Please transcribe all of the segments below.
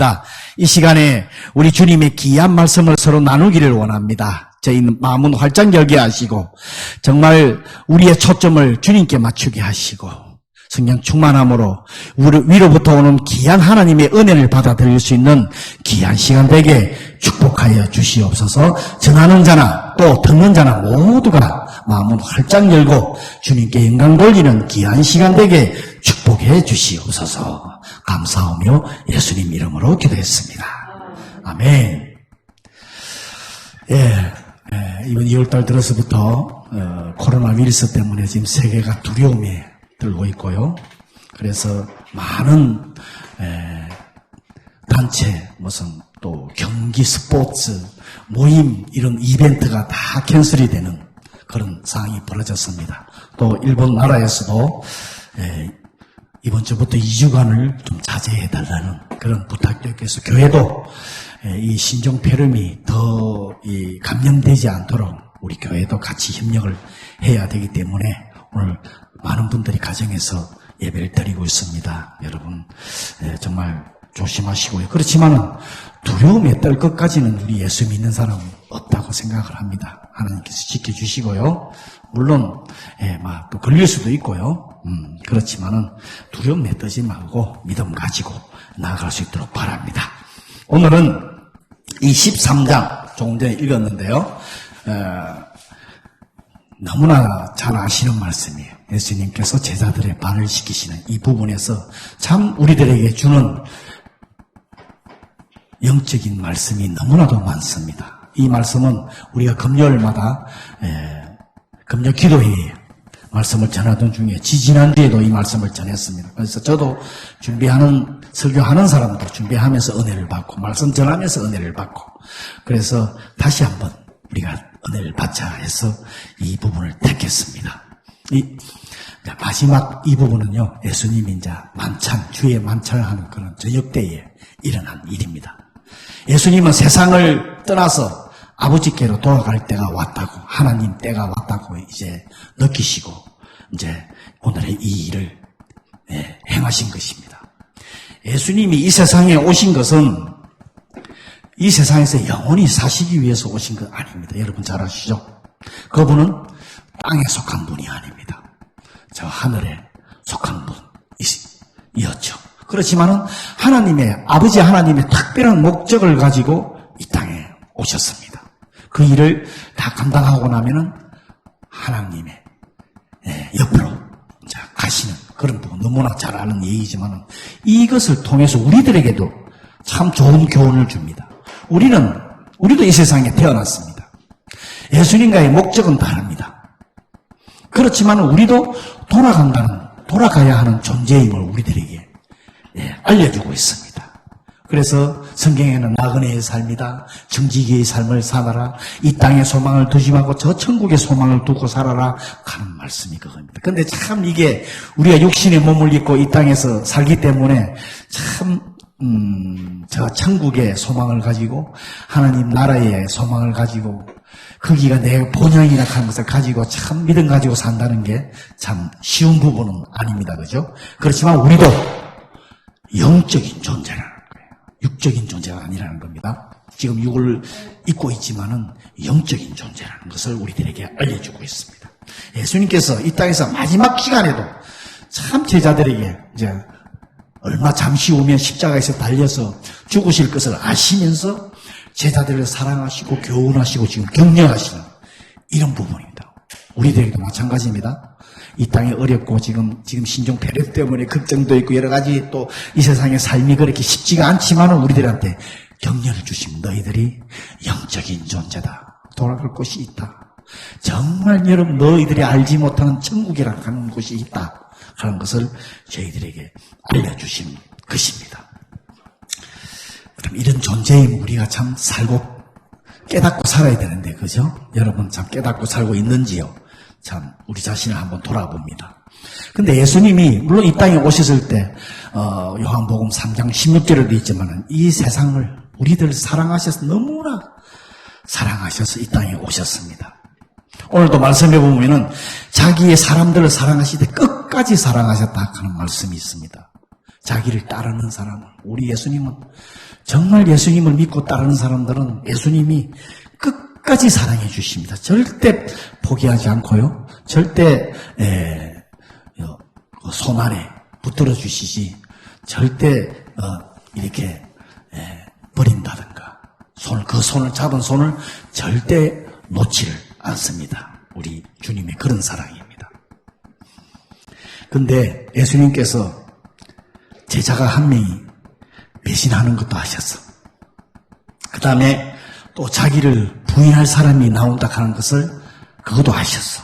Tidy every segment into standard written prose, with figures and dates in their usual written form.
감사합니다. 이 시간에 우리 주님의 귀한 말씀을 서로 나누기를 원합니다. 저희는 마음은 활짝 열게 하시고 정말 우리의 초점을 주님께 맞추게 하시고 성령 충만함으로 위로부터 오는 귀한 하나님의 은혜를 받아들일 수 있는 귀한 시간 되게 축복하여 주시옵소서. 전하는 자나 또 듣는 자나 모두가 마음은 활짝 열고 주님께 영광 돌리는 귀한 시간 되게 축복해 주시옵소서. 감사하며 예수님 이름으로 기도했습니다. 아멘. 이번 2월달 들어서부터 코로나 바이러스 때문에 지금 세계가 두려움에 들고 있고요. 그래서 많은 단체, 무슨 또 경기, 스포츠, 모임 이런 이벤트가 다 캔슬이 되는 그런 상황이 벌어졌습니다. 또 일본 나라에서도 이번 주부터 2주간을 좀 자제해달라는 그런 부탁도 있고 해서 교회도 이 신종폐렴이 더 감염되지 않도록 우리 교회도 같이 협력을 해야 되기 때문에 오늘 많은 분들이 가정에서 예배를 드리고 있습니다. 여러분 정말 조심하시고요. 그렇지만은 두려움에 떨 것까지는 우리 예수 믿는 사람은 없다고 생각을 합니다. 하나님께서 지켜주시고요. 물론 또 걸릴 수도 있고요. 그렇지만은 두려움에 떨지 말고 믿음 가지고 나아갈 수 있도록 바랍니다. 오늘은 이 13장 조금 전에 읽었는데요. 너무나 잘 아시는 말씀이에요. 예수님께서 제자들의 발을 씻기시는 이 부분에서 참 우리들에게 주는 영적인 말씀이 너무나도 많습니다. 이 말씀은 우리가 금요일마다 금요 기도회에 말씀을 전하던 중에 지지난주에도 이 말씀을 전했습니다. 그래서 저도 설교하는 사람도 준비하면서 은혜를 받고 말씀 전하면서 은혜를 받고 그래서 다시 한번 우리가 은혜를 받자 해서 이 부분을 택했습니다. 마지막 이 부분은요, 예수님이 이제 주의 만찬을 하는 그런 저녁 때에 일어난 일입니다. 예수님은 세상을 떠나서 아버지께로 돌아갈 때가 왔다고, 하나님 때가 왔다고 이제 느끼시고, 이제 오늘의 이 일을 행하신 것입니다. 예수님이 이 세상에 오신 것은 이 세상에서 영원히 사시기 위해서 오신 것 아닙니다. 여러분 잘 아시죠? 그분은 땅에 속한 분이 아닙니다. 저 하늘에 속한 분이었죠. 그렇지만은 아버지 하나님의 특별한 목적을 가지고 이 땅에 오셨습니다. 그 일을 다 감당하고 나면은 하나님의 옆으로 가시는 그런 부분 너무나 잘 아는 얘기지만은 이것을 통해서 우리들에게도 참 좋은 교훈을 줍니다. 우리도 이 세상에 태어났습니다. 예수님과의 목적은 다릅니다. 그렇지만 우리도 돌아가야 하는 존재임을 우리들에게 알려주고 있습니다. 그래서 성경에는 나그네의 삶이다, 정직의 삶을 살아라, 이 땅에 소망을 두지 말고 저 천국에 소망을 두고 살아라 하는 말씀이 그겁니다. 근데 참 이게 우리가 육신의 몸을 입고 이 땅에서 살기 때문에 참 저 천국의 소망을 가지고 하나님 나라의 소망을 가지고 거기가 내 본향이라 하는 것을 가지고 참 믿음 가지고 산다는 게 참 쉬운 부분은 아닙니다. 그죠? 그렇지만 우리도 영적인 존재라는 거예요. 육적인 존재가 아니라는 겁니다. 지금 육을 입고 있지만은 영적인 존재라는 것을 우리들에게 알려주고 있습니다. 예수님께서 이 땅에서 마지막 시간에도 참 제자들에게 이제 얼마 잠시 후면 십자가에서 달려서 죽으실 것을 아시면서 제자들을 사랑하시고 교훈하시고 지금 격려하시는 이런 부분입니다. 우리들에게도 마찬가지입니다. 이 땅이 어렵고 지금 신종폐렴 때문에 걱정도 있고 여러 가지 또 이 세상의 삶이 그렇게 쉽지가 않지만은 우리들한테 격려를 주시면 너희들이 영적인 존재다. 돌아갈 곳이 있다. 정말 여러분 너희들이 알지 못하는 천국이라고 하는 곳이 있다. 하는 것을 저희들에게 알려주신 것입니다. 그럼 이런 존재임 우리가 참 깨닫고 살아야 되는데, 그죠? 여러분 참 깨닫고 살고 있는지요? 참 우리 자신을 한번 돌아봅니다. 근데 예수님이 물론 이 땅에 오셨을 때 요한복음 3장 16절에도 있지만 이 세상을 우리들 사랑하셔서 너무나 사랑하셔서 이 땅에 오셨습니다. 오늘도 말씀해 보면은 자기의 사람들을 사랑하시되 끝까지 사랑하셨다 하는 말씀이 있습니다. 자기를 따르는 사람은, 우리 예수님은 정말 예수님을 믿고 따르는 사람들은 예수님이 끝까지 사랑해 주십니다. 절대 포기하지 않고요. 절대 손 안에 붙들어 주시지 절대 이렇게 버린다든가 그 손을 잡은 손을 절대 놓지를 않습니다. 우리 주님의 그런 사랑입니다. 근데 예수님께서 제자가 한 명이 배신하는 것도 아셨어. 그 다음에 또 자기를 부인할 사람이 나온다 하는 것을 그것도 아셨어.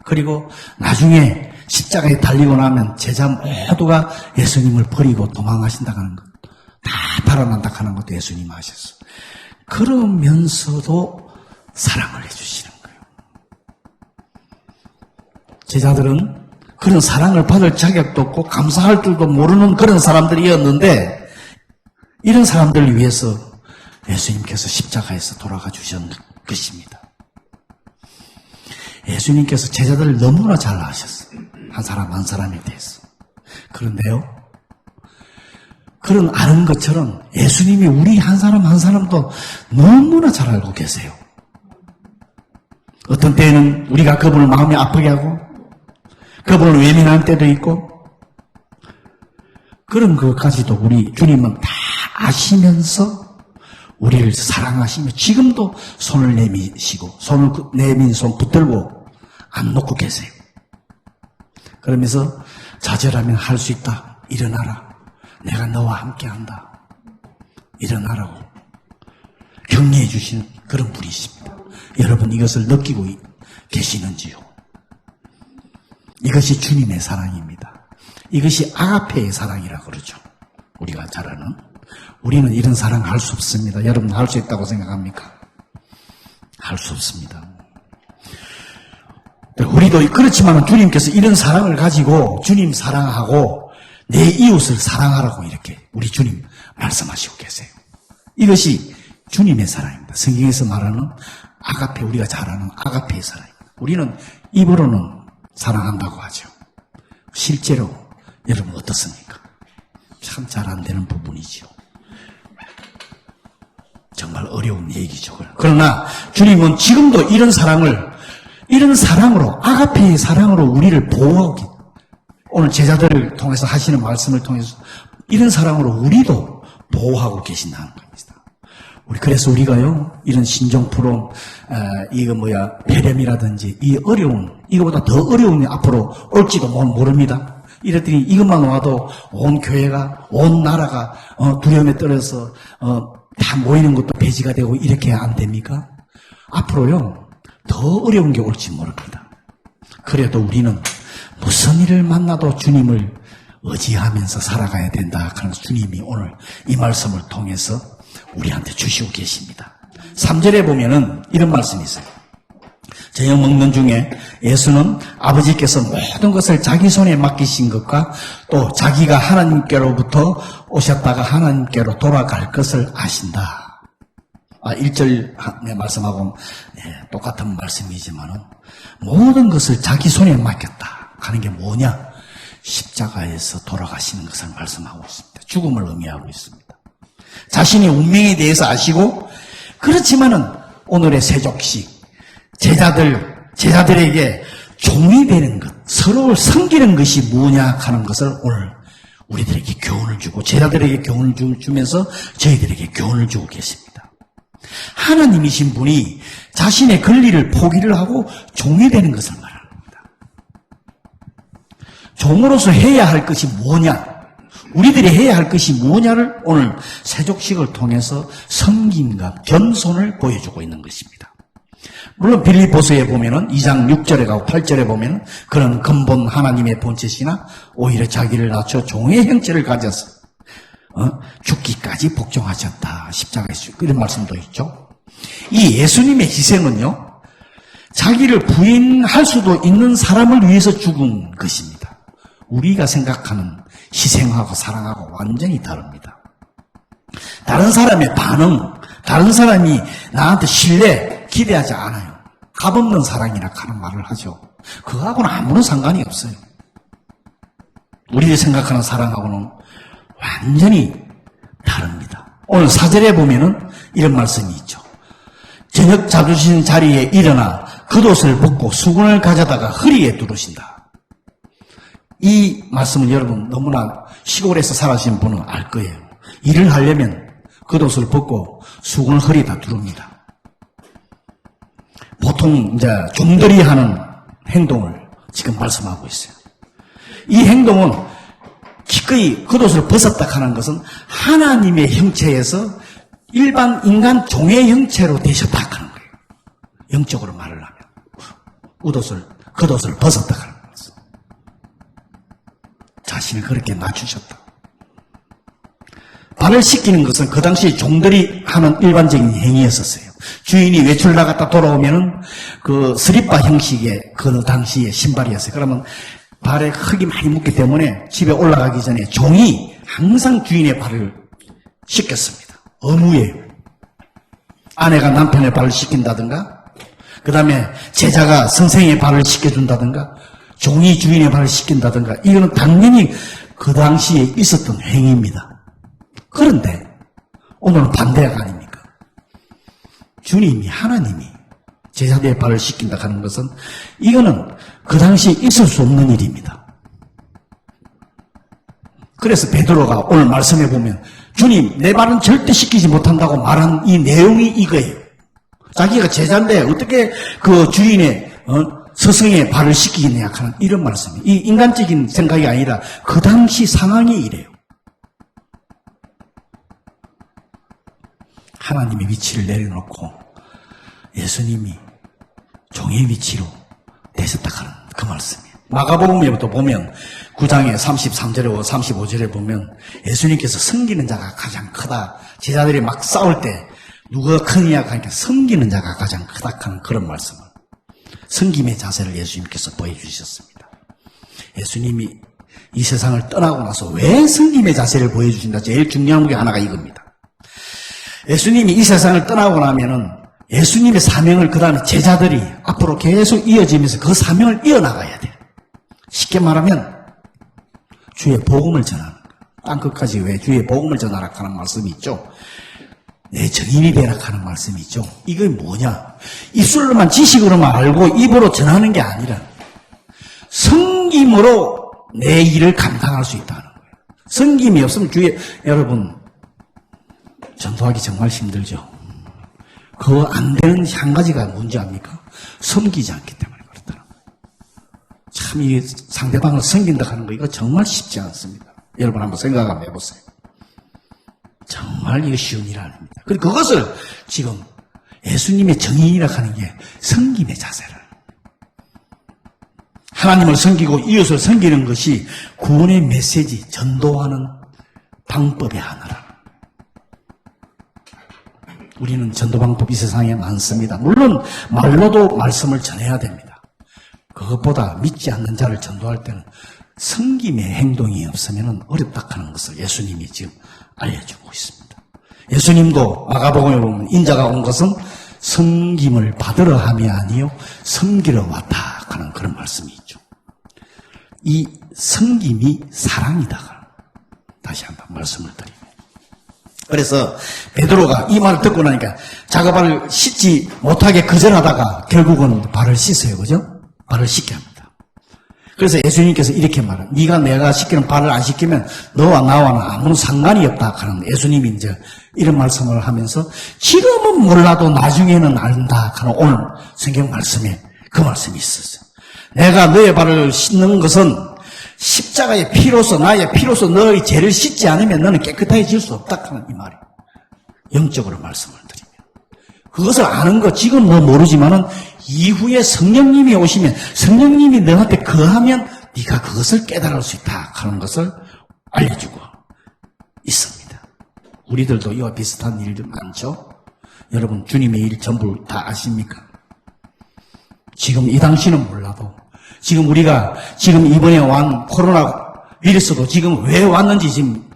그리고 나중에 십자가에 달리고 나면 제자 모두가 예수님을 버리고 도망하신다 하는 것, 다 달아난다 하는 것도 예수님 아셨어. 그러면서도 사랑을 해주시는 거예요. 제자들은 그런 사랑을 받을 자격도 없고 감사할 줄도 모르는 그런 사람들이었는데 이런 사람들을 위해서 예수님께서 십자가에서 돌아가 주셨는 것입니다. 예수님께서 제자들을 너무나 잘 아셨어요. 한 사람 한 사람에 대해서. 그런데요, 그런 아는 것처럼 예수님이 우리 한 사람 한 사람도 너무나 잘 알고 계세요. 어떤 때에는 우리가 그분을 마음이 아프게 하고 그분을 외면할 때도 있고 그런 것까지도 우리 주님은 다 아시면서 우리를 사랑하시며 지금도 손을 내미시고 손을 내민 손 붙들고 안 놓고 계세요. 그러면서 좌절하면 할 수 있다. 일어나라. 내가 너와 함께한다. 일어나라고 격려해 주시는 그런 분이십니다. 여러분 이것을 느끼고 계시는지요? 이것이 주님의 사랑입니다. 이것이 아가페의 사랑이라 그러죠. 우리가 잘 아는. 우리는 이런 사랑 할 수 없습니다. 여러분 할 수 있다고 생각합니까? 할 수 없습니다. 우리도 그렇지만 주님께서 이런 사랑을 가지고 주님 사랑하고 내 이웃을 사랑하라고 이렇게 우리 주님 말씀하시고 계세요. 이것이 주님의 사랑입니다. 성경에서 말하는 아가페, 우리가 잘 아는 아가페의 사랑입니다. 우리는 입으로는 사랑한다고 하죠. 실제로 여러분 어떻습니까? 참 잘 안 되는 부분이죠. 정말 어려운 얘기죠. 그러나 주님은 지금도 이런 사랑으로 아가페의 사랑으로 우리를 보호하고 오늘 제자들을 통해서 하시는 말씀을 통해서 이런 사랑으로 우리도 보호하고 계신다는 겁니다. 그래서 우리가요 이런 신종 프로 폐렴이라든지 이 어려운 이거보다 더 어려운 앞으로 올지도 모릅니다. 이랬더니 이것만 와도 온 교회가 온 나라가 두려움에 떨어서 다 모이는 것도 폐지가 되고 이렇게 안 됩니까? 앞으로요 더 어려운 게 올지 모릅니다. 그래도 우리는 무슨 일을 만나도 주님을 의지하면서 살아가야 된다. 그래서 주님이 오늘 이 말씀을 통해서 우리한테 주시고 계십니다. 3절에 보면은 이런 말씀이 있어요. 저녁 먹는 중에 예수는 아버지께서 모든 것을 자기 손에 맡기신 것과 또 자기가 하나님께로부터 오셨다가 하나님께로 돌아갈 것을 아신다. 1절의 말씀하고는 똑같은 말씀이지만 모든 것을 자기 손에 맡겼다 하는 게 뭐냐? 십자가에서 돌아가시는 것을 말씀하고 있습니다. 죽음을 의미하고 있습니다. 자신의 운명에 대해서 아시고 그렇지만은 오늘의 세족식 제자들에게 종이 되는 것, 서로를 섬기는 것이 뭐냐 하는 것을 오늘 우리들에게 교훈을 주고 제자들에게 교훈을 주면서 저희들에게 교훈을 주고 계십니다. 하나님이신 분이 자신의 권리를 포기를 하고 종이 되는 것을 말합니다. 종으로서 해야 할 것이 뭐냐? 우리들이 해야 할 것이 뭐냐를 오늘 세족식을 통해서 섬김과 겸손을 보여주고 있는 것입니다. 물론 빌립보서에 보면은 2장 6절에 가고 8절에 보면은 그런 근본 하나님의 본체시나 오히려 자기를 낮춰 종의 형체를 가져서 죽기까지 복종하셨다. 십자가에서 이런 말씀도 있죠. 이 예수님의 희생은요 자기를 부인할 수도 있는 사람을 위해서 죽은 것입니다. 우리가 생각하는 희생하고 사랑하고 완전히 다릅니다. 다른 사람의 반응, 다른 사람이 나한테 신뢰 기대하지 않아요. 값없는 사랑이라 하는 말을 하죠. 그거하고는 아무런 상관이 없어요. 우리가 생각하는 사랑하고는 완전히 다릅니다. 오늘 4절에 보면은 이런 말씀이 있죠. 저녁 잡으신 자리에 일어나 겉옷을 벗고 수건을 가져다가 허리에 두르신다. 이 말씀은 여러분 너무나 시골에서 살아신 분은 알 거예요. 일을 하려면 겉옷을 벗고 수건을 허리에다 두릅니다. 보통 이제 종들이 하는 행동을 지금 말씀하고 있어요. 이 행동은 기꺼이 겉옷을 벗었다 하는 것은 하나님의 형체에서 일반 인간 종의 형체로 되셨다 하는 거예요. 영적으로 말을 하면 겉옷을 벗었다 하는 것은 자신을 그렇게 낮추셨다. 발을 씻기는 것은 그 당시 종들이 하는 일반적인 행위였었어요. 주인이 외출 나갔다 돌아오면은 그 스리빠 형식의 그 당시의 신발이었어요. 그러면 발에 흙이 많이 묻기 때문에 집에 올라가기 전에 종이 항상 주인의 발을 씻겼습니다. 의무예요. 아내가 남편의 발을 씻긴다든가, 그 다음에 제자가 선생의 발을 씻겨준다든가, 종이 주인의 발을 씻긴다든가, 이거는 당연히 그 당시에 있었던 행위입니다. 그런데 오늘은 반대가 아닙니까? 주님이, 하나님이 제자들의 발을 씻긴다 하는 것은 이거는 그 당시에 있을 수 없는 일입니다. 그래서 베드로가 오늘 말씀해 보면 주님, 내 발은 절대 씻기지 못한다고 말한 이 내용이 이거예요. 자기가 제자인데 어떻게 그 주인의 스승의 발을 씻기겠냐 하는 이런 말씀이에요. 이 인간적인 생각이 아니라 그 당시 상황이 이래요. 하나님의 위치를 내려놓고 예수님이 종의 위치로 되셨다 하는 그 말씀이에요. 마가복음에부터 보면 9장에 33절에 35절에 보면 예수님께서 섬기는 자가 가장 크다. 제자들이 막 싸울 때 누가 크느냐 하니까 섬기는 자가 가장 크다 하는 그런 말씀을, 섬김의 자세를 예수님께서 보여주셨습니다. 예수님이 이 세상을 떠나고 나서 왜 섬김의 자세를 보여주신다? 제일 중요한 게 하나가 이겁니다. 예수님이 이 세상을 떠나고 나면은 예수님의 사명을 그 다음에 제자들이 앞으로 계속 이어지면서 그 사명을 이어나가야 돼요. 쉽게 말하면 주의 복음을 전하는 거예요. 땅끝까지 왜 주의 복음을 전하라 하는 말씀이 있죠. 내 증인이 되라 하는 말씀이 있죠. 이게 뭐냐? 입술로만 지식으로만 알고 입으로 전하는 게 아니라 섬김으로 내 일을 감당할 수 있다는 거예요. 섬김이 없으면 여러분 전도하기 정말 힘들죠. 그거 안 되는 한 가지가 뭔지 압니까? 섬기지 않기 때문에 그렇다는 거예요. 참, 이 상대방을 섬긴다 하는 거, 이거 정말 쉽지 않습니다. 여러분 한번 생각 한번 해보세요. 정말 이거 쉬운 일 아닙니다. 그리고 그것을 지금 예수님의 정인이라 하는 게 섬김의 자세를. 하나님을 섬기고 이웃을 섬기는 것이 구원의 메시지, 전도하는 방법의 하나라. 우리는 전도 방법이 세상에 많습니다. 물론 말로도 말씀을 전해야 됩니다. 그것보다 믿지 않는 자를 전도할 때는 섬김의 행동이 없으면 어렵다 하는 것을 예수님이 지금 알려주고 있습니다. 예수님도 마가복음에 보면 인자가 온 것은 섬김을 받으러 함이 아니요 섬기러 왔다 하는 그런 말씀이 있죠. 이 섬김이 사랑이다. 다시 한번 말씀을 드립니다. 그래서 베드로가 이 말을 듣고 나니까 자기 발을 씻지 못하게 거절하다가 결국은 발을 씻어요. 그죠? 발을 씻게 합니다. 그래서 예수님께서 이렇게 말해요. 네가 내가 씻기는 발을 안 씻기면 너와 나와는 아무 상관이 없다 하는 예수님이 이제 이런 말씀을 하면서 지금은 몰라도 나중에는 안다 하는 오늘 성경 말씀에 그 말씀이 있었어요. 내가 너의 발을 씻는 것은 십자가의 피로서 나의 피로서 너의 죄를 씻지 않으면 너는 깨끗해질 수 없다 하는 이 말이에요. 영적으로 말씀을 드리면 그것을 아는 거 지금 너 모르지만은 이후에 성령님이 오시면 성령님이 너한테 거하면 네가 그것을 깨달을 수 있다 하는 것을 알려주고 있습니다. 우리들도 이와 비슷한 일들 많죠. 여러분 주님의 일 전부 다 아십니까? 지금 이 당시는 몰라도 지금 우리가 지금 이번에 완 코로나 바이러스도 지금 왜 왔는지 지금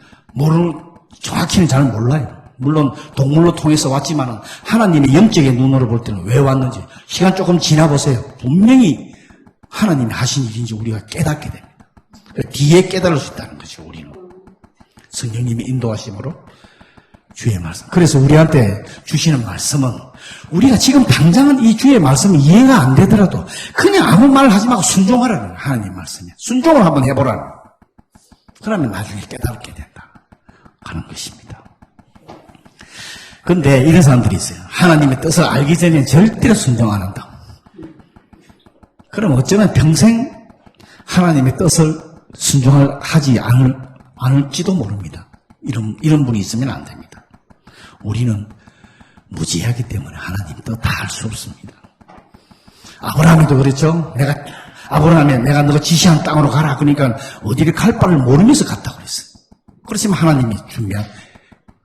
정확히는 잘 몰라요. 물론 동물로 통해서 왔지만 하나님의 영적인 눈으로 볼 때는 왜 왔는지 시간 조금 지나보세요. 분명히 하나님이 하신 일인지 우리가 깨닫게 됩니다. 뒤에 깨달을 수 있다는 거죠. 우리는 성령님이 인도하심으로 주의 말씀. 그래서 우리한테 주시는 말씀은 우리가 지금 당장은 이 주의 말씀이 이해가 안 되더라도 그냥 아무 말 하지 말고 순종하라는 하나님 말씀이에요. 순종을 한번 해보라는. 그러면 나중에 깨닫게 된다 하는 것입니다. 근데 이런 사람들이 있어요. 하나님의 뜻을 알기 전에 절대로 순종 안 한다. 그럼 어쩌면 평생 하나님의 뜻을 순종을 하지 않을지도 모릅니다. 이런 분이 있으면 안 됩니다. 우리는 무지하기 때문에 하나님 뜻 다 알 수 없습니다. 아브라함이도 그랬죠. 내가 너가 지시한 땅으로 가라. 그러니까 어디를 갈 바를 모르면서 갔다고 그랬어요. 그렇지만 하나님이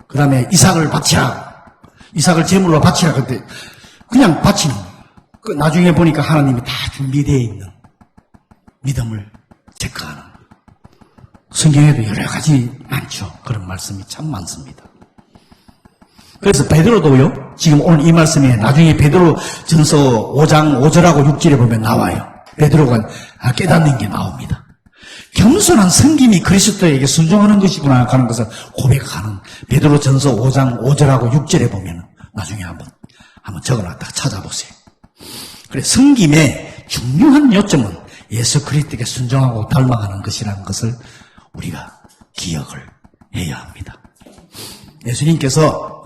그 다음에 이삭을 바치라. 이삭을 제물로 바치라. 그때 그냥 바치는 거예요. 나중에 보니까 하나님이 다 준비되어 있는 믿음을 체크하는. 성경에도 여러 가지 많죠. 그런 말씀이 참 많습니다. 그래서 베드로도요, 지금 오늘 이 말씀에 나중에 베드로 전서 5장 5절하고 6절에 보면 나와요. 베드로가 깨닫는 게 나옵니다. 겸손한 섬김이 그리스도에게 순종하는 것이구나 하는 것을 고백하는 베드로 전서 5장 5절하고 6절에 보면 나중에 한번 적어놨다가 찾아보세요. 그래, 섬김의 중요한 요점은 예수 그리스도에게 순종하고 닮아가는 것이라는 것을 우리가 기억을 해야 합니다. 예수님께서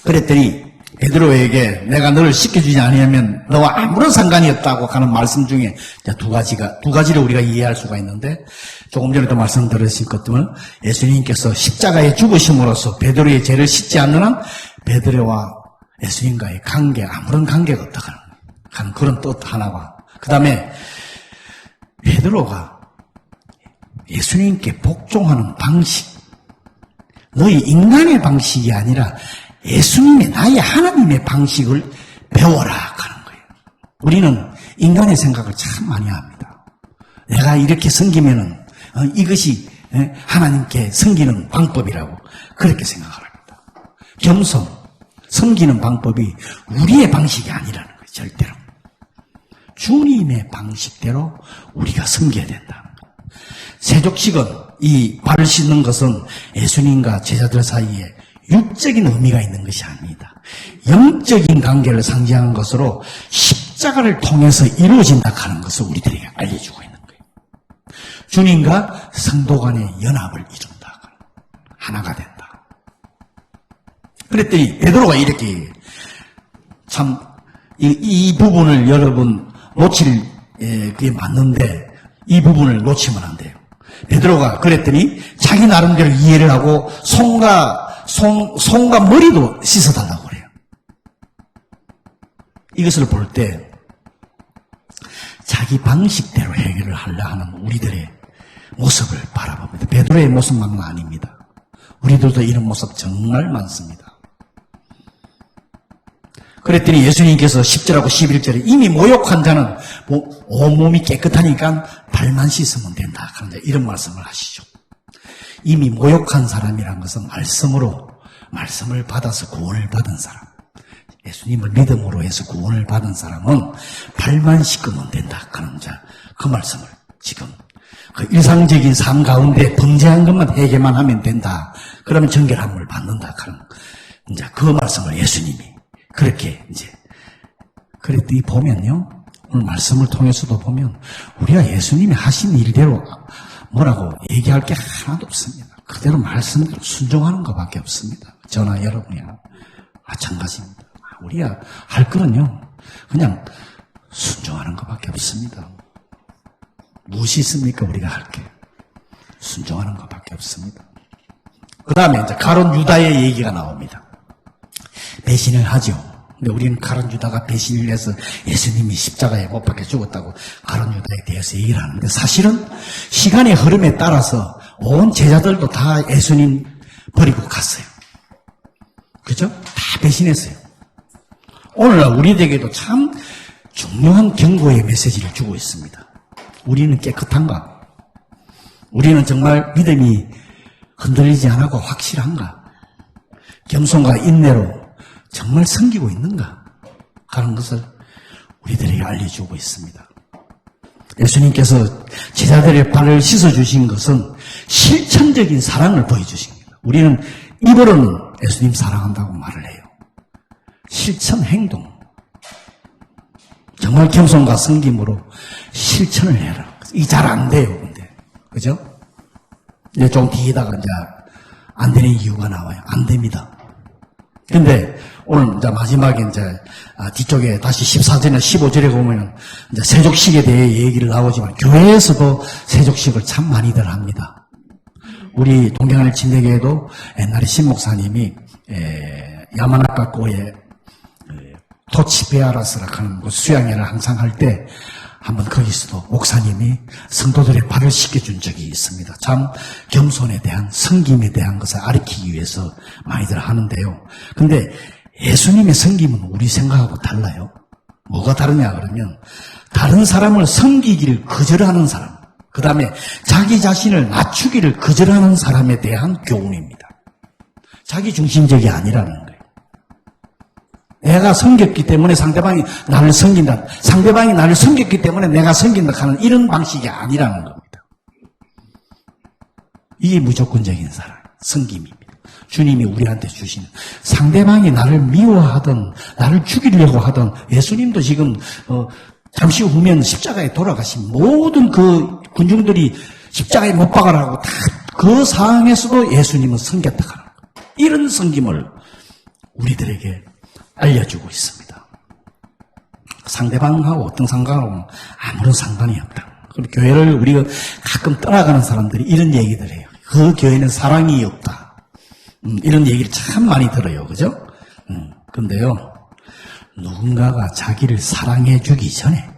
그랬더니 베드로에게 내가 너를 씻겨주지 아니하면 너와 아무런 상관이 없다고 하는 말씀 중에 두 가지를 우리가 이해할 수가 있는데, 조금 전에도 말씀 들으신 것들은 예수님께서 십자가에 죽으심으로써 베드로의 죄를 씻지 않는 한 베드로와 예수님과의 아무런 관계가 없다 하는 그런 뜻 하나와, 그 다음에 베드로가 예수님께 복종하는 방식, 너희 인간의 방식이 아니라 예수님의, 나의 하나님의 방식을 배워라 하는 거예요. 우리는 인간의 생각을 참 많이 합니다. 내가 이렇게 섬기면은 이것이 하나님께 섬기는 방법이라고 그렇게 생각을 합니다. 겸손, 섬기는 방법이 우리의 방식이 아니라는 거예요. 절대로. 주님의 방식대로 우리가 섬겨야 된다. 세족식은, 이 발을 씻는 것은 예수님과 제자들 사이에 육적인 의미가 있는 것이 아닙니다. 영적인 관계를 상징하는 것으로 십자가를 통해서 이루어진다 하는 것을 우리들에게 알려주고 있는 거예요. 주님과 성도 간의 연합을 이룬다. 하나가 된다. 그랬더니 베드로가 이렇게 참 이 부분을 여러분 놓칠 그게 맞는데 이 부분을 놓치면 안 돼요. 베드로가 그랬더니 자기 나름대로 이해를 하고 손과 머리도 씻어달라고 그래요. 이것을 볼 때 자기 방식대로 해결을 하려 하는 우리들의 모습을 바라봅니다. 베드로의 모습만은 아닙니다. 우리들도 이런 모습 정말 많습니다. 그랬더니 예수님께서 10절하고 11절에 이미 모욕한 자는 온몸이 깨끗하니까 발만 씻으면 된다 하는데 이런 말씀을 하시죠. 이미 모욕한 사람이란 것은 말씀을 받아서 구원을 받은 사람, 예수님을 믿음으로 해서 구원을 받은 사람은 발만 씻으면 된다 하는 자, 그 말씀을 지금 그 일상적인 삶 가운데 범죄한 것만 해결만 하면 된다. 그러면 정결함을 받는다 하는 이제 그 말씀을 예수님이 그렇게 그랬더니 보면요, 오늘 말씀을 통해서도 보면 우리가 예수님이 하신 일대로 뭐라고 얘기할 게 하나도 없습니다. 그대로 말씀대로 순종하는 것밖에 없습니다. 저나 여러분이나 마찬가지입니다. 우리가 할 거는요, 그냥 순종하는 것밖에 없습니다. 무엇이 있습니까? 우리가 할 게. 순종하는 것밖에 없습니다. 그 다음에 이제 가룟 유다의 얘기가 나옵니다. 배신을 하죠. 근데 우리는 가룟 유다가 배신을 해서 예수님이 십자가에 못 박혀 죽었다고 가룟 유다에 대해서 얘기를 하는데, 사실은 시간의 흐름에 따라서 온 제자들도 다 예수님 버리고 갔어요. 그죠? 다 배신했어요. 오늘날 우리에게도 참 중요한 경고의 메시지를 주고 있습니다. 우리는 깨끗한가? 우리는 정말 믿음이 흔들리지 않고 확실한가? 겸손과 인내로 정말 섬기고 있는가 하는 것을 우리들에게 알려주고 있습니다. 예수님께서 제자들의 발을 씻어주신 것은 실천적인 사랑을 보여주신 거예요. 우리는 입으로는 예수님 사랑한다고 말을 해요. 실천 행동. 정말 겸손과 섬김으로 실천을 해라. 이게 잘 안 돼요, 근데. 그죠? 이제 좀 뒤에다가 이제 안 되는 이유가 나와요. 안 됩니다. 근데 오늘 이제 마지막에 이제 뒤쪽에 다시 14절이나 15절에 보면 이제 세족식에 대해 얘기를 나오지만 교회에서도 세족식을 참 많이들 합니다. 우리 동경하늘 침례교회도 옛날에 신 목사님이 야마나카코에 토치베아라스라 하는 수양회를 항상 할 때 한번 거기서도 목사님이 성도들의 발을 씻겨준 적이 있습니다. 참 겸손에 대한 섬김에 대한 것을 가르치기 위해서 많이들 하는데요. 근데 예수님의 섬김은 우리 생각하고 달라요. 뭐가 다르냐 그러면 다른 사람을 섬기기를 거절하는 사람, 그 다음에 자기 자신을 낮추기를 거절하는 사람에 대한 교훈입니다. 자기 중심적이 아니라는 거예요. 내가 섬겼기 때문에 상대방이 나를 섬긴다. 상대방이 나를 섬겼기 때문에 내가 섬긴다 하는 이런 방식이 아니라는 겁니다. 이게 무조건적인 사랑, 섬김입니다. 주님이 우리한테 주시는 상대방이 나를 미워하든 나를 죽이려고 하든 예수님도 지금 잠시 후면 십자가에 돌아가신 모든 그 군중들이 십자가에 못 박아라고 다 그 상황에서도 예수님은 섬겼다 하는 거예요. 이런 섬김을 우리들에게 알려주고 있습니다. 상대방하고 어떤 상관하고 아무런 상관이 없다. 그리고 교회를 우리가 가끔 떠나가는 사람들이 이런 얘기들 해요. 그 교회는 사랑이 없다. 이런 얘기를 참 많이 들어요. 그죠? 근데요, 누군가가 자기를 사랑해 주기 전에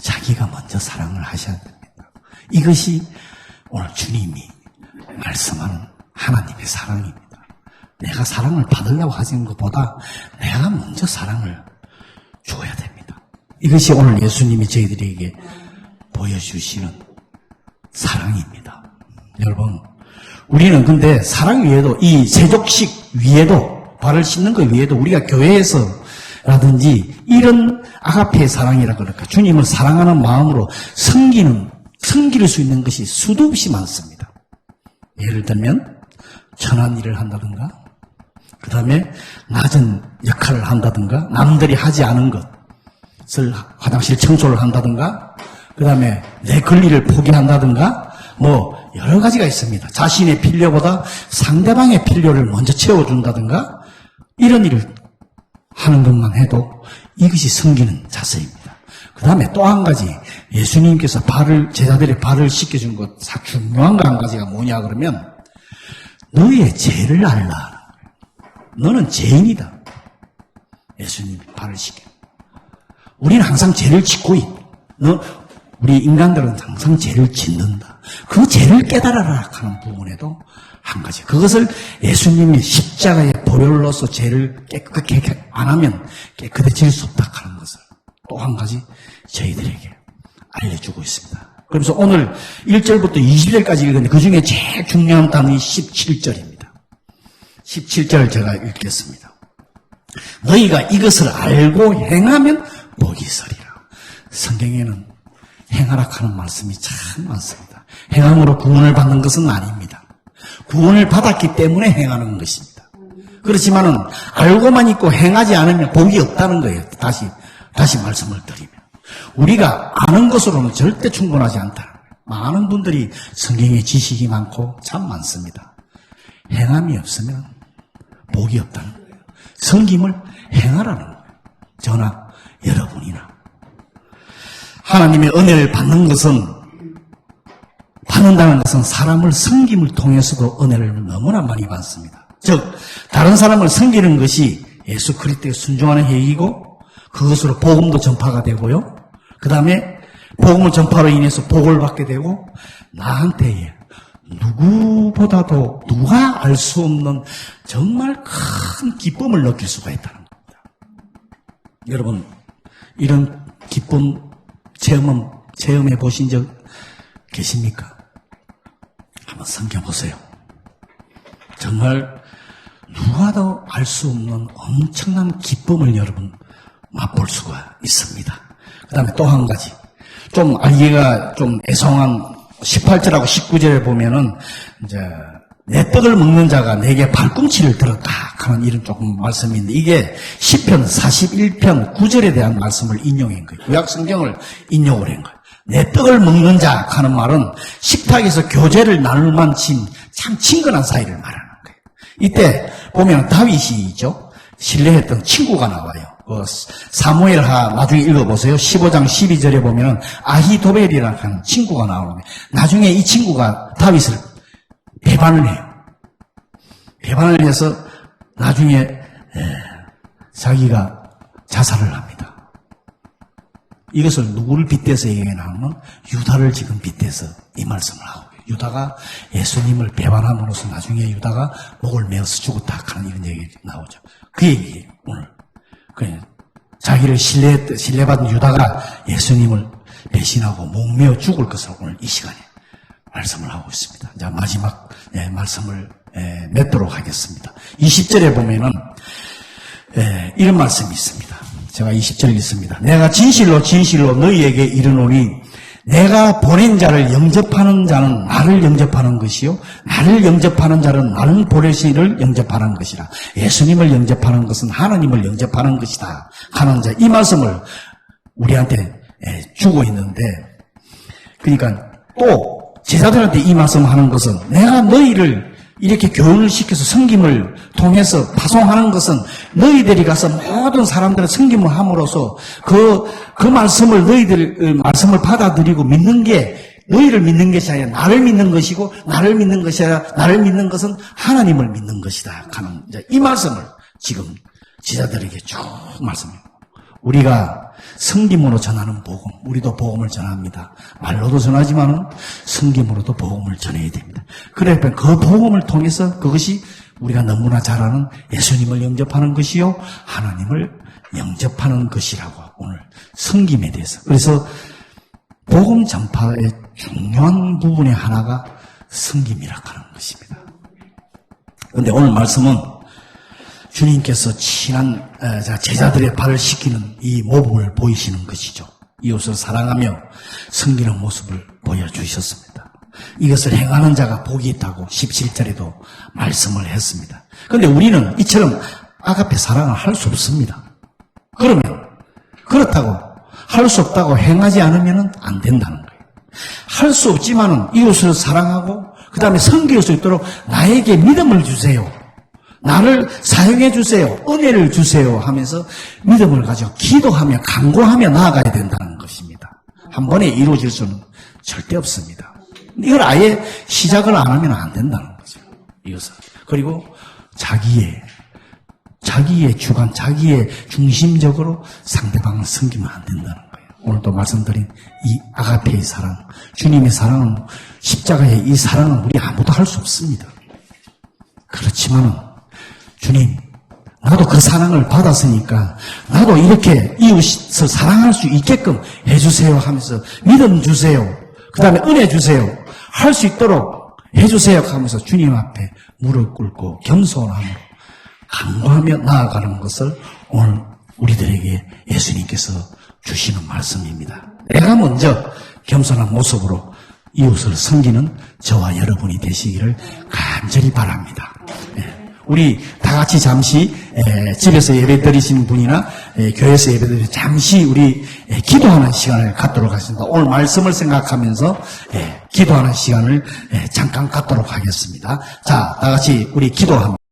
자기가 먼저 사랑을 하셔야 됩니다. 이것이 오늘 주님이 말씀하는 하나님의 사랑입니다. 내가 사랑을 받으려고 하시는 것보다 내가 먼저 사랑을 줘야 됩니다. 이것이 오늘 예수님이 저희들에게 보여주시는 사랑입니다. 여러분, 우리는 근데 사랑 위에도 이 세족식 위에도 발을 씻는 것 위에도 우리가 교회에서라든지 이런 아가페의 사랑이라 그럴까 주님을 사랑하는 마음으로 섬길 수 있는 것이 수도 없이 많습니다. 예를 들면 천한 일을 한다든가 그 다음에 낮은 역할을 한다든가 남들이 하지 않은 것을 화장실 청소를 한다든가 그 다음에 내 권리를 포기한다든가 뭐 여러 가지가 있습니다. 자신의 필요보다 상대방의 필요를 먼저 채워준다든가 이런 일을 하는 것만 해도 이것이 섬기는 자세입니다. 그 다음에 또 한 가지 예수님께서 제자들의 발을 씻겨준 것 중요한 거 한 가지가 뭐냐 그러면 너의 죄를 알라. 너는 죄인이다. 예수님이 발을 씻겨. 우리는 항상 죄를 짓고 있다. 우리 인간들은 항상 죄를 짓는다. 그 죄를 깨달아라 하는 부분에도 한 가지. 그것을 예수님이 십자가에 보혈로서 죄를 깨끗하게 안 하면 깨끗해질 수 없다 하는 것을 또 한 가지 저희들에게 알려주고 있습니다. 그래서 오늘 1절부터 20절까지 읽었는데 그 중에 제일 중요한 단어이 17절입니다. 17절을 제가 읽겠습니다. 너희가 이것을 알고 행하면 복이 있으리라. 성경에는 행하라 하는 말씀이 참 많습니다. 행함으로 구원을 받는 것은 아닙니다. 구원을 받았기 때문에 행하는 것입니다. 그렇지만은 알고만 있고 행하지 않으면 복이 없다는 거예요. 다시 말씀을 드리면 우리가 아는 것으로는 절대 충분하지 않다. 많은 분들이 성경에 지식이 많고 참 많습니다. 행함이 없으면 복이 없다는 거예요. 섬김을 행하라는 거예요. 저나 여러분이나. 하나님의 은혜를 받는다는 것은 사람을 섬김을 통해서도 은혜를 너무나 많이 받습니다. 즉 다른 사람을 섬기는 것이 예수 그리스도에 순종하는 행위이고 그것으로 복음도 전파가 되고요. 그 다음에 복음을 전파로 인해서 복을 받게 되고 나한테 누구보다도 누가 알 수 없는 정말 큰 기쁨을 느낄 수가 있다는 겁니다. 여러분 이런 기쁨 체험해 보신 적 계십니까? 한번 섬겨보세요. 정말 누가도 알 수 없는 엄청난 기쁨을 여러분 맛볼 수가 있습니다. 그 다음에 또 한 가지 좀 알기가 좀 애송한 18절하고 19절에 보면은 이제 내 떡을 먹는 자가 내게 발꿈치를 들었다 하는 이런 조금 말씀이 있는데 이게 시편 41편 9절에 대한 말씀을 인용한 거예요. 구약 성경을 인용을 한 거예요. 내 떡을 먹는 자 하는 말은 식탁에서 교제를 나눌 만큼 참 친근한 사이를 말하는 거예요. 이때 보면 다윗이죠. 신뢰했던 친구가 나와요. 사무엘하 나중에 읽어보세요. 15장 12절에 보면 아히도벨이라는 하는 친구가 나오는데 나중에 이 친구가 다윗을 배반을 해요. 배반을 해서 나중에 자기가 자살을 합니다. 이것을 누구를 빗대서 얘기하냐면 유다를 지금 빗대서 이 말씀을 하고 유다가 예수님을 배반함으로써 나중에 유다가 목을 메어서 죽었다 하는 이런 얘기 나오죠. 그 얘기예요. 오늘 그래 자기를 신뢰받은 유다가 예수님을 배신하고 목 메어 죽을 것을 오늘 이 시간에 말씀을 하고 있습니다. 자, 마지막 말씀을 맺도록 하겠습니다. 20절에 보면은 이런 말씀이 있습니다. 제가 20절 읽습니다. 내가 진실로 진실로 너희에게 이르노니 내가 보낸 자를 영접하는 자는 나를 영접하는 것이요 나를 영접하는 자는 나를 보내시를 영접하는 것이라. 예수님을 영접하는 것은 하나님을 영접하는 것이다 하는 자, 이 말씀을 우리한테 주고 있는데, 그러니까 또 제자들한테 이 말씀하는 것은 내가 너희를 이렇게 교훈을 시켜서 섬김을 통해서 파송하는 것은 너희들이 가서 모든 사람들의 섬김을 함으로써 그 말씀을 말씀을 받아들이고 믿는 게 너희를 믿는 것이 아니라 나를 믿는 것이고 나를 믿는 것이 아니라 나를 믿는 것은 하나님을 믿는 것이다 하는 이 말씀을 지금 제자들에게 쭉 말씀해요. 우리가 섬김으로 전하는 복음, 우리도 복음을 전합니다. 말로도 전하지만은 섬김으로도 복음을 전해야 됩니다. 그래 그 복음을 통해서 그것이 우리가 너무나 잘 아는 예수님을 영접하는 것이요 하나님을 영접하는 것이라고 오늘 섬김에 대해서. 그래서 복음 전파의 중요한 부분의 하나가 섬김이라고 하는 것입니다. 그런데 오늘 말씀은 주님께서 친한 제자들의 발을 씻기는 이 모범을 보이시는 것이죠. 이웃을 사랑하며 섬기는 모습을 보여주셨습니다. 이것을 행하는 자가 복이 있다고 17절에도 말씀을 했습니다. 그런데 우리는 이처럼 아가페 사랑을 할 수 없습니다. 그러면 그렇다고 할 수 없다고 행하지 않으면 안 된다는 거예요. 할 수 없지만은 이웃을 사랑하고 그 다음에 섬길 수 있도록 나에게 믿음을 주세요. 나를 사용해 주세요. 은혜를 주세요 하면서 믿음을 가지고 기도하며 간구하며 나아가야 된다는 것입니다. 한 번에 이루어질 수는 절대 없습니다. 이걸 아예 시작을 안 하면 안 된다는 거죠. 이것은. 그리고 자기의 주관, 자기의 중심적으로 상대방을 섬기면 안 된다는 거예요. 오늘도 말씀드린 이 아가페의 사랑, 주님의 사랑은, 십자가의 이 사랑은 우리 아무도 할 수 없습니다. 그렇지만은 주님, 나도 그 사랑을 받았으니까 나도 이렇게 이웃을 사랑할 수 있게끔 해주세요 하면서 믿음 주세요. 그 다음에 은혜 주세요. 할 수 있도록 해주세요 하면서 주님 앞에 무릎 꿇고 겸손함으로 간구하며 나아가는 것을 오늘 우리들에게 예수님께서 주시는 말씀입니다. 내가 먼저 겸손한 모습으로 이웃을 섬기는 저와 여러분이 되시기를 간절히 바랍니다. 우리 다 같이 잠시 집에서 예배 드리신 분이나 교회에서 예배 드리신 잠시 우리 기도하는 시간을 갖도록 하겠습니다. 오늘 말씀을 생각하면서 기도하는 시간을 잠깐 갖도록 하겠습니다. 자, 다 같이 우리 기도합니다.